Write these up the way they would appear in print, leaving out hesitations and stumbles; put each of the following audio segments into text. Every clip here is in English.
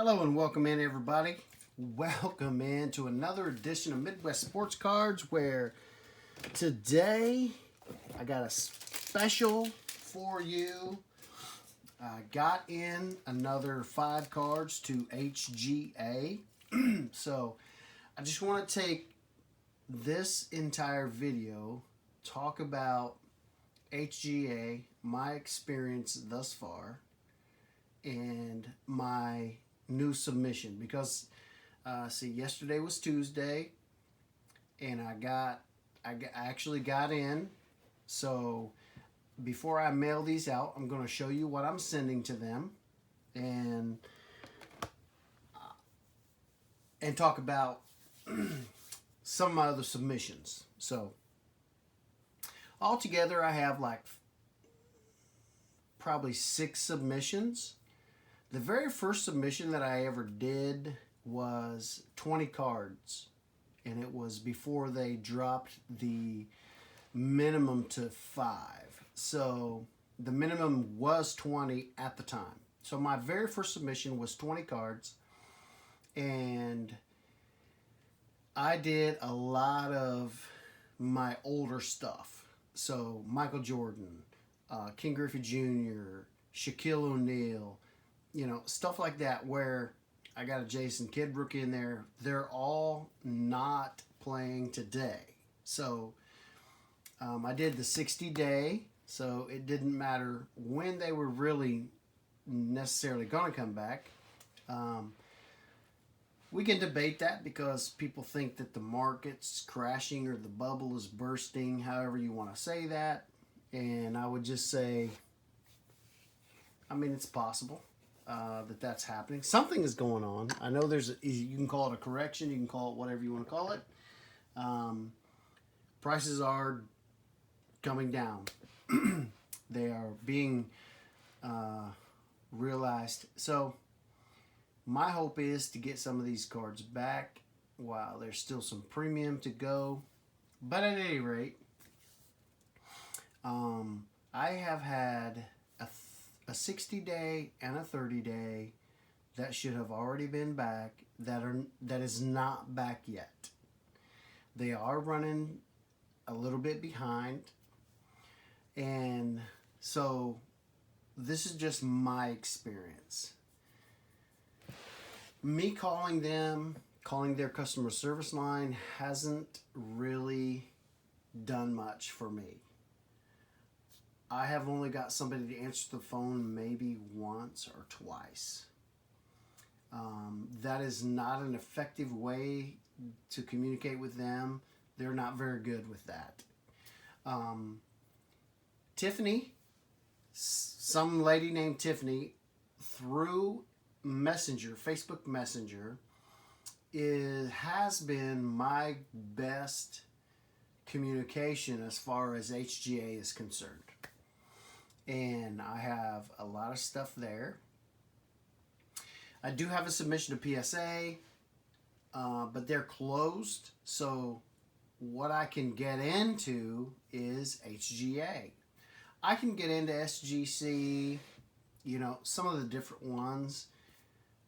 Hello and welcome in, everybody. Welcome in to another edition of Midwest Sports Cards, where today I got a special for you. I got in another 5 cards to HGA. So I just want to take this entire video, talk about HGA, my experience thus far, and my new submission, because yesterday was Tuesday and I actually got in. So before I mail these out, I'm going to show you what I'm sending to them and talk about some other submissions. So altogether I have like probably 6 submissions. The very first submission that I ever did was 20 cards, and it was before they dropped the minimum to 5. So the minimum was 20 at the time. So my very first submission was 20 cards, and I did a lot of my older stuff. So Michael Jordan, King Griffey Jr., Shaquille O'Neal, stuff like that, where I got a Jason Kidd rookie in there. They're all not playing today. So I did the 60-day, so it didn't matter when they were really necessarily going to come back. We can debate that because people think that the market's crashing or the bubble is bursting, however you want to say that. And I would just say, it's possible. That's happening. Something is going on. I know you can call it a correction, you can call it whatever you want to call it. Prices are coming down. They are being realized. So my hope is to get some of these cards back while there's still some premium to go. But at any rate, I have had a 60-day and a 30-day that should have already been back that is not back yet. They are running a little bit behind, and so this is just my experience. Me calling their customer service line hasn't really done much for me. I have only got somebody to answer the phone maybe once or twice. That is not an effective way to communicate with them. They're not very good with that. Tiffany, some lady named Tiffany, through Messenger, Facebook Messenger, has been my best communication as far as HGA is concerned. And I have a lot of stuff there. I do have a submission to PSA, but they're closed. So what I can get into is HGA. I can get into SGC, some of the different ones.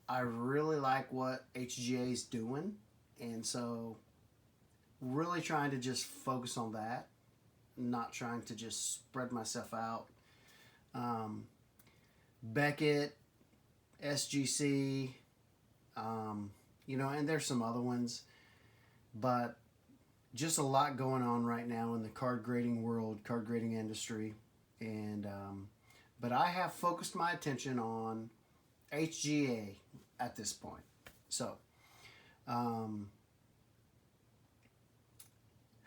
I really like what HGA is doing. And so really trying to just focus on that, not trying to just spread myself out. Beckett, SGC, and there's some other ones, but just a lot going on right now in the card grading world, card grading industry, and but I have focused my attention on HGA at this point. So haven't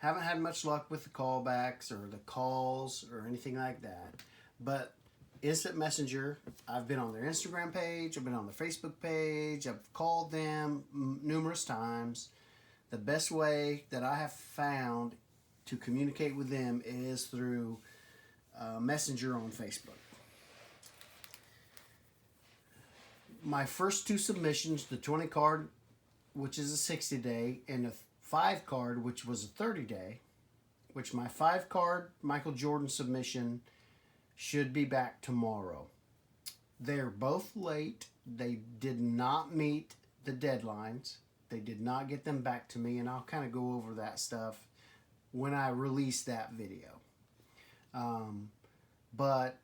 had much luck with the callbacks or the calls or anything like that. But Instant Messenger, I've been on their Instagram page, I've been on their Facebook page, I've called them numerous times. The best way that I have found to communicate with them is through Messenger on Facebook. My first 2 submissions, the 20 card, which is a 60-day, and the 5 card, which was a 30-day, which my 5 card Michael Jordan submission should be back tomorrow. They're both late. They did not meet the deadlines. They did not get them back to me, and I'll kind of go over that stuff when I release that video. But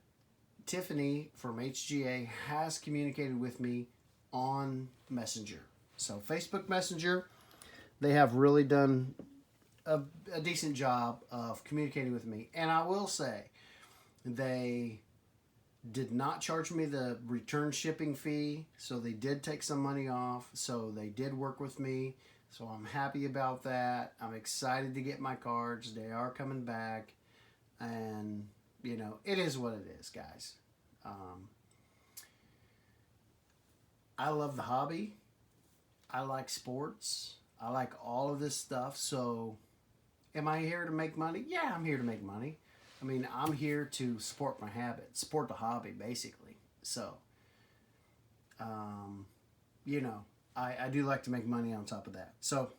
Tiffany from HGA has communicated with me on Messenger. So Facebook Messenger, they have really done a decent job of communicating with me. And I will say, they did not charge me the return shipping fee, so they did take some money off. So they did work with me. So I'm happy about that. I'm excited to get my cards. They are coming back. And, you know, it is what it is, guys. I love the hobby. I like sports. I like all of this stuff. So am I here to make money? Yeah, I'm here to make money. I mean, I'm here to support my habit, support the hobby, basically. So, you know, I do like to make money on top of that. So,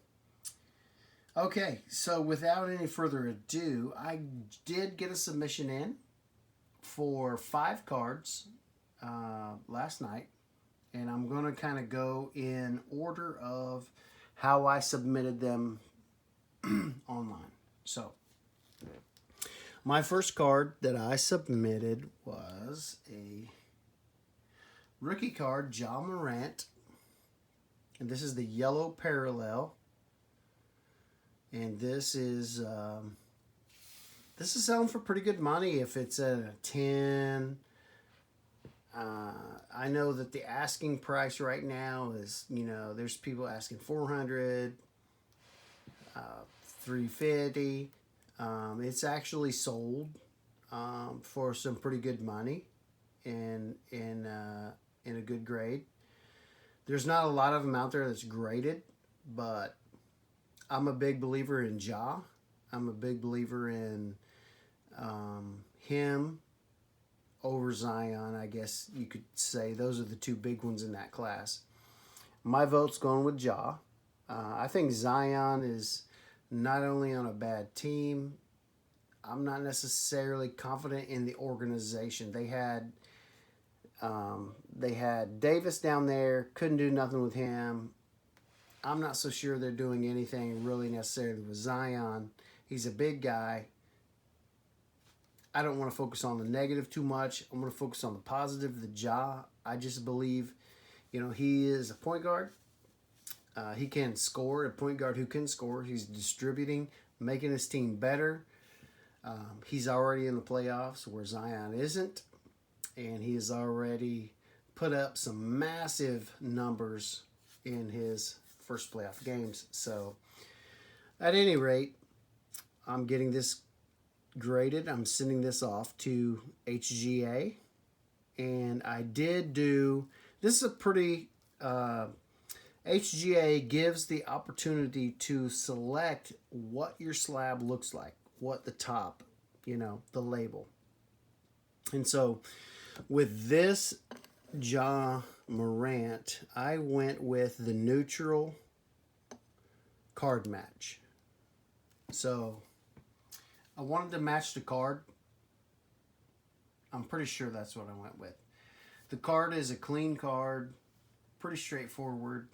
okay, so without any further ado, I did get a submission in for 5 cards last night. And I'm going to kind of go in order of how I submitted them online. So, my first card that I submitted was a rookie card, JA Morant. And this is the yellow parallel. And this is selling for pretty good money if it's at a 10. I know that the asking price right now is, you know, there's people asking 400, 350. It's actually sold for some pretty good money in a good grade. There's not a lot of them out there that's graded, but I'm a big believer in Ja. I'm a big believer in him over Zion, I guess you could say. Those are the 2 big ones in that class. My vote's going with Ja. I think Zion is not only on a bad team, I'm not necessarily confident in the organization. They had Davis down there, couldn't do nothing with him. I'm not so sure they're doing anything really necessarily with Zion. He's a big guy. I don't want to focus on the negative too much. I'm going to focus on the positive, the Ja. I just believe, you know, he is a point guard. He can score, a point guard who can score. He's distributing, making his team better. He's already in the playoffs where Zion isn't. And he has already put up some massive numbers in his first playoff games. So, at any rate, I'm getting this graded. I'm sending this off to HGA, and I did do, this is a pretty, HGA gives the opportunity to select what your slab looks like, what the top, you know, the label. And so with this JA Morant, I went with the neutral card match. So I wanted to match the card. I'm pretty sure that's what I went with. The card is a clean card, pretty straightforward.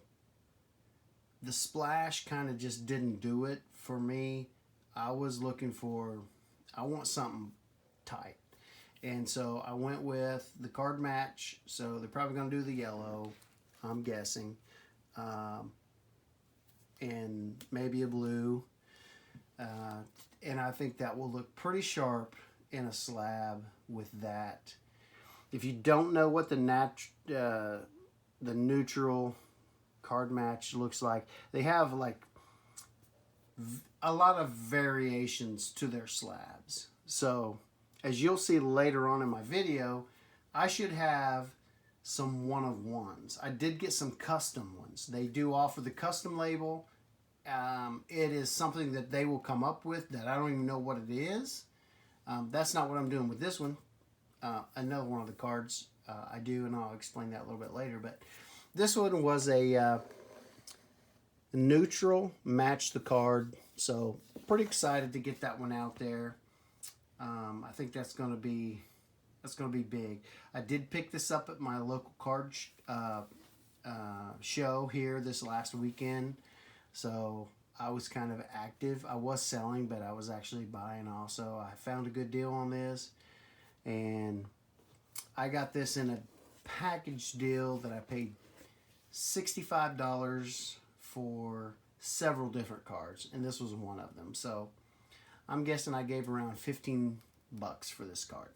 The splash kind of just didn't do it for me. I was looking for, I want something tight. And so I went with the card match. So they're probably going to do the yellow, I'm guessing. And maybe a blue. And I think that will look pretty sharp in a slab with that. If you don't know what the neutral card match looks like, they have like a lot of variations to their slabs. So as you'll see later on in my video, I should have some one-of-ones. I did get some custom ones. They do offer the custom label. It is something that they will come up with that I don't even know what it is. That's not what I'm doing with this one. Another one of the cards I do, and I'll explain that a little bit later. But this one was a neutral, match the card. So pretty excited to get that one out there. I think that's going to be That's going to be big. I did pick this up at my local card show here this last weekend. So I was kind of active. I was selling, but I was actually buying also. I found a good deal on this. And I got this in a package deal that I paid $65 for several different cards. And this was one of them. So I'm guessing I gave around $15 for this card.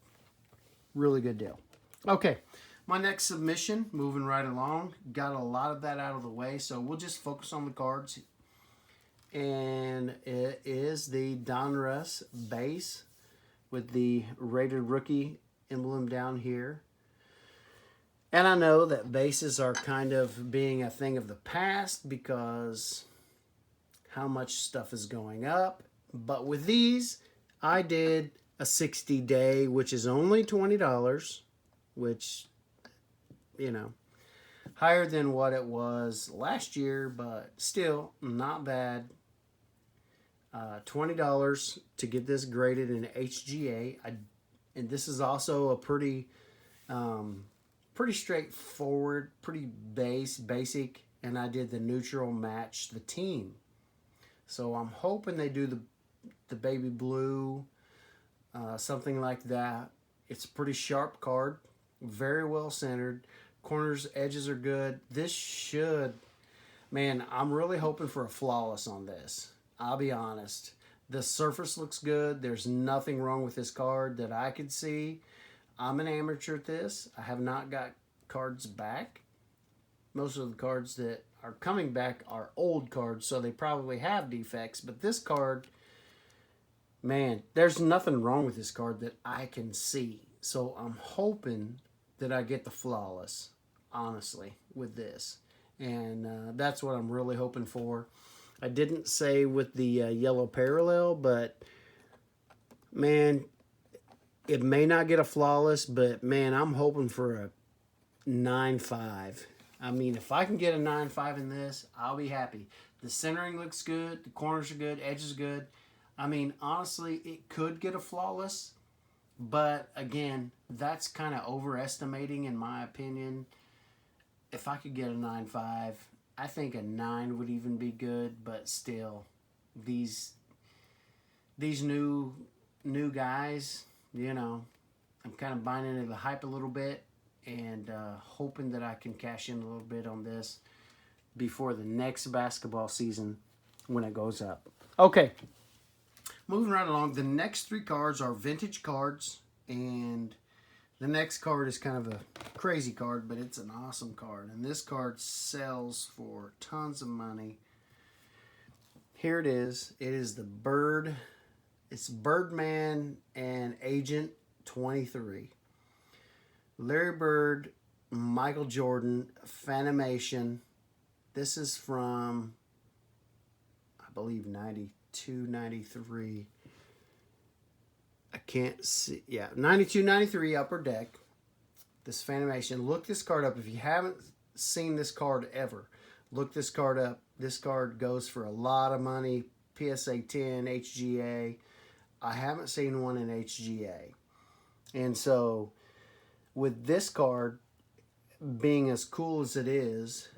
Really good deal. Okay, my next submission, moving right along. Got a lot of that out of the way, so we'll just focus on the cards. And it is the Donruss base with the rated rookie emblem down here. And I know that bases are kind of being a thing of the past because how much stuff is going up. But with these, I did a 60-day, which is only $20, which, you know, higher than what it was last year, but still not bad. $20 to get this graded in HGA. And this is also a pretty straightforward, pretty basic, and I did the neutral match the team. So I'm hoping they do the baby blue, something like that. It's a pretty sharp card, very well centered. Corners, edges are good. This should, man, I'm really hoping for a flawless on this. I'll be honest. The surface looks good. There's nothing wrong with this card that I could see. I'm an amateur at this. I have not got cards back. Most of the cards that are coming back are old cards, so they probably have defects. But this card, man, there's nothing wrong with this card that I can see. So I'm hoping that I get the flawless, honestly, with this. And that's what I'm really hoping for. I didn't say with the yellow parallel, but, man, it may not get a flawless, but, man, I'm hoping for a 9.5. I mean, if I can get a 9.5 in this, I'll be happy. The centering looks good. The corners are good. Edges are good. I mean, honestly, it could get a flawless. But, again, that's kind of overestimating in my opinion. If I could get a 9.5, I think a 9 would even be good. But still, these new guys, you know, I'm kind of buying into the hype a little bit. And hoping that I can cash in a little bit on this before the next basketball season when it goes up. Okay, moving right along. The next three cards are vintage cards. And the next card is kind of a crazy card, but it's an awesome card. And this card sells for tons of money. Here it is. It is the Bird. It's Birdman and Agent 23. Larry Bird, Michael Jordan, Fanimation. This is from, I believe, 92, 93. I can't see. Yeah, 92, 93, Upper Deck. This Fanimation. Look this card up. If you haven't seen this card ever, look this card up. This card goes for a lot of money. PSA 10, HGA. I haven't seen one in HGA. And so, with this card being as cool as it is,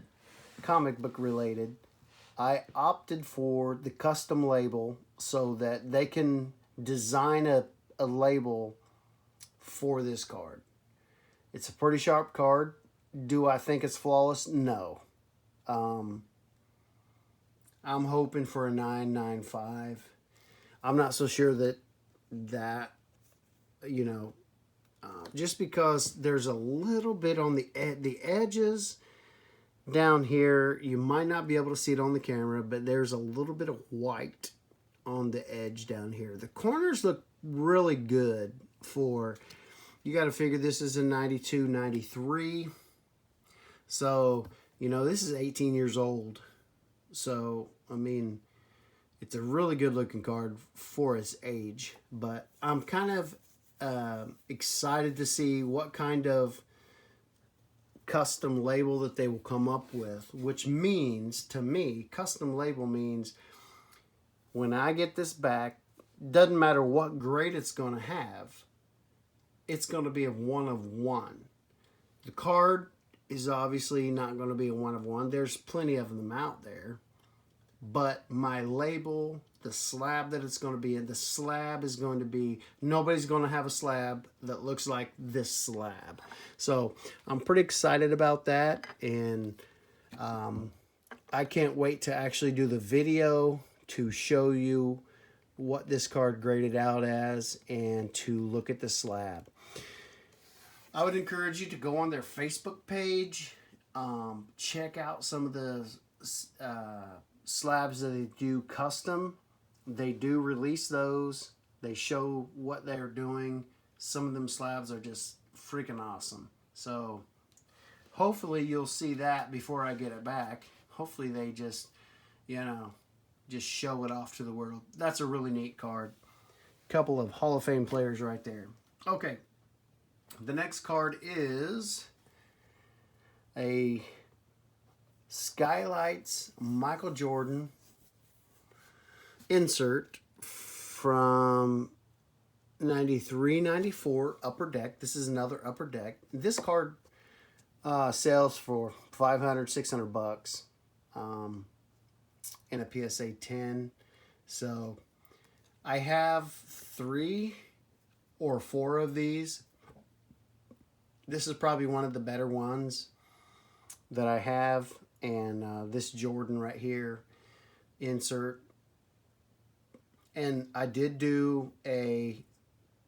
comic book related, I opted for the custom label so that they can design a label for this card. It's a pretty sharp card. Do I think it's flawless? No. I'm hoping for a 9.95. I'm not so sure that you know, just because there's a little bit on the edges down here. You might not be able to see it on the camera, but there's a little bit of white on the edge down here. The corners look really good for, you got to figure this is a 92, 93. So, you know, this is 18 years old. So, I mean, it's a really good looking card for its age. But I'm kind of excited to see what kind of custom label that they will come up with, which means, to me, custom label means when I get this back, doesn't matter what grade it's going to have, it's going to be a 1 of 1. The card is obviously not going to be a 1 of 1. There's plenty of them out there. But my label, the slab that it's going to be in, the slab is going to be, nobody's going to have a slab that looks like this slab. So I'm pretty excited about that. And I can't wait to actually do the video to show you what this card graded out as and to look at the slab. I would encourage you to go on their Facebook page, check out some of the slabs that they do custom. They do release those. They show what they're doing. Some of them slabs are just freaking awesome. So hopefully you'll see that before I get it back. Hopefully they just, you know, just show it off to the world. That's a really neat card. Couple of Hall of Fame players right there. Okay. The next card is a Skylights Michael Jordan insert from 93-94 Upper Deck. This is another Upper Deck. This card sells for $500-600 in a PSA 10. So I have 3 or 4 of these. This is probably one of the better ones that I have. And this Jordan right here, insert. And I did do a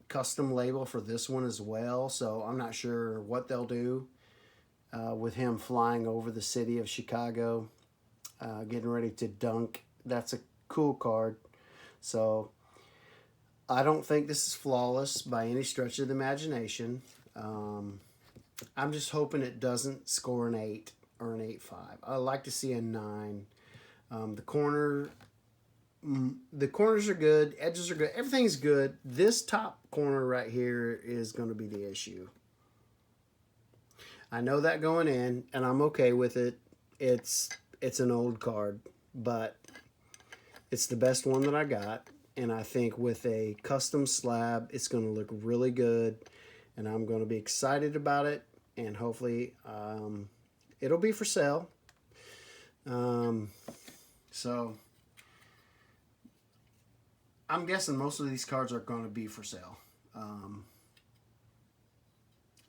custom label for this one as well. So I'm not sure what they'll do with him flying over the city of Chicago, getting ready to dunk. That's a cool card. So I don't think this is flawless by any stretch of the imagination. I'm just hoping it doesn't score an 8 or an 8.5. I like to see a 9. The corners are good. Edges are good. Everything's good. This top corner right here is going to be the issue. I know that going in, and I'm okay with it. It's an old card, but it's the best one that I got. And I think with a custom slab, it's going to look really good. And I'm going to be excited about it. And hopefully it'll be for sale. So I'm guessing most of these cards are going to be for sale.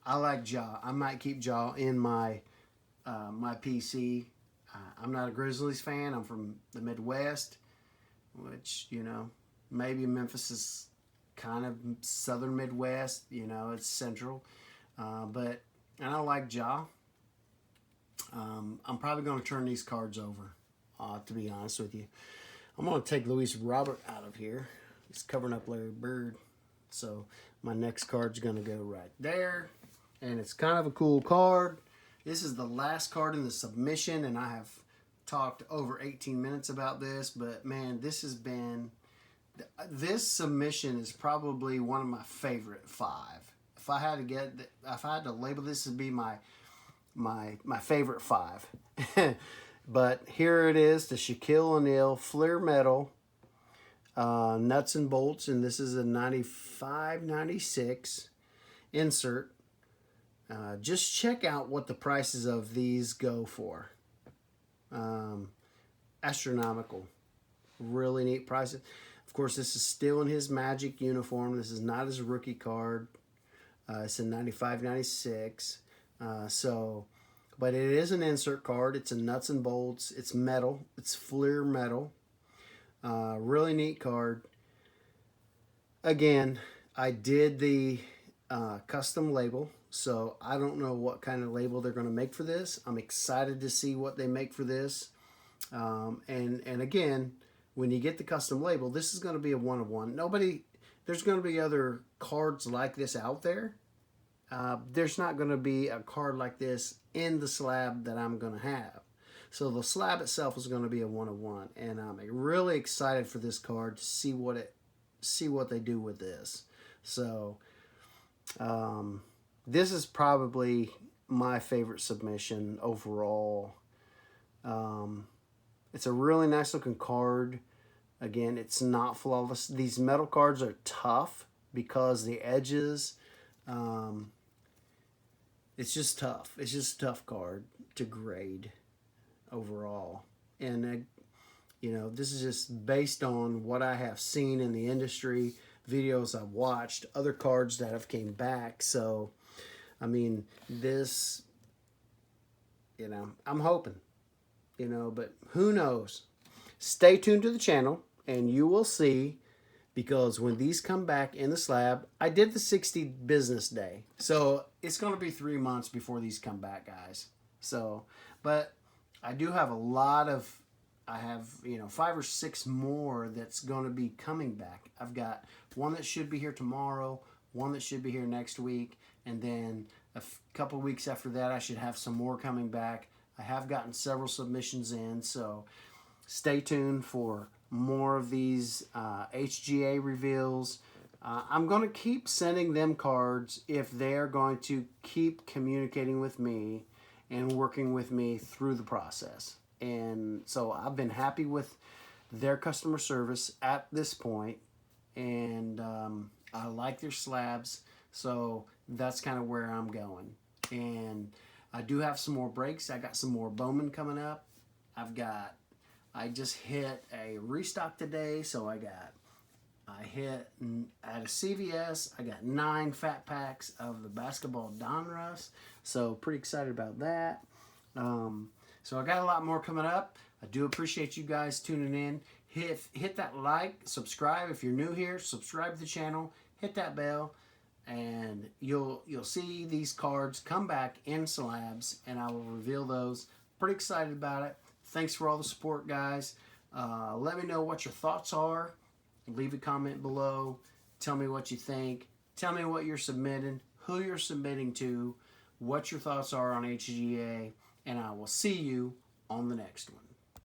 I like Ja. I might keep Ja in my my PC. I'm not a Grizzlies fan. I'm from the Midwest, which, you know, maybe Memphis is kind of southern Midwest. You know, it's central. And I like Ja. I'm probably going to turn these cards over, to be honest with you. I'm going to take Luis Robert out of here. He's covering up Larry Bird. So my next card's going to go right there. And it's kind of a cool card. This is the last card in the submission, and I have talked over 18 minutes about this. But, man, this submission is probably one of my favorite 5. If I had to label this to be my favorite 5. But here it is, the Shaquille O'Neal Fleer Metal Nuts and Bolts, and this is a 95-96 insert. Just check out what the prices of these go for. Astronomical. Really neat prices. Of course, this is still in his Magic uniform. This is not his rookie card. It's a 95-96. But it is an insert card. It's a nuts and bolts. It's metal. It's Fleer metal. Really neat card. Again, I did the custom label, so I don't know what kind of label they're going to make for this. I'm excited to see what they make for this. And again, when you get the custom label, this is going to be a 1 of 1. There's going to be other cards like this out there. There's not going to be a card like this in the slab that I'm going to have. So the slab itself is going to be a 1 of 1, and I'm really excited for this card to see what they do with this. So this is probably my favorite submission overall. It's a really nice looking card. Again, it's not flawless. These metal cards are tough because the edges It's just tough. It's just a tough card to grade overall. And, this is just based on what I have seen in the industry, videos I've watched, other cards that have came back. So, I mean, this, I'm hoping, but who knows? Stay tuned to the channel and you will see, because when these come back in the slab, I did the 60 business day. So it's going to be 3 months before these come back, guys. So, but I do have I have 5 or 6 more that's going to be coming back. I've got one that should be here tomorrow, one that should be here next week, and then a couple weeks after that I should have some more coming back. I have gotten several submissions in, so stay tuned for more of these HGA reveals. I'm going to keep sending them cards if they're going to keep communicating with me and working with me through the process. And so I've been happy with their customer service at this point, and I like their slabs, so that's kind of where I'm going. And I do have some more breaks. I got some more Bowman coming up. I just hit a restock today, so I hit at a CVS, I got 9 fat packs of the basketball Donruss, so pretty excited about that. So I got a lot more coming up. I do appreciate you guys tuning in. Hit that like, subscribe if you're new here, subscribe to the channel, hit that bell, and you'll see these cards come back in slabs, and I will reveal those. Pretty excited about it. Thanks for all the support, guys. Let me know what your thoughts are. Leave a comment below. Tell me what you think. Tell me what you're submitting, who you're submitting to, what your thoughts are on HGA, and I will see you on the next one.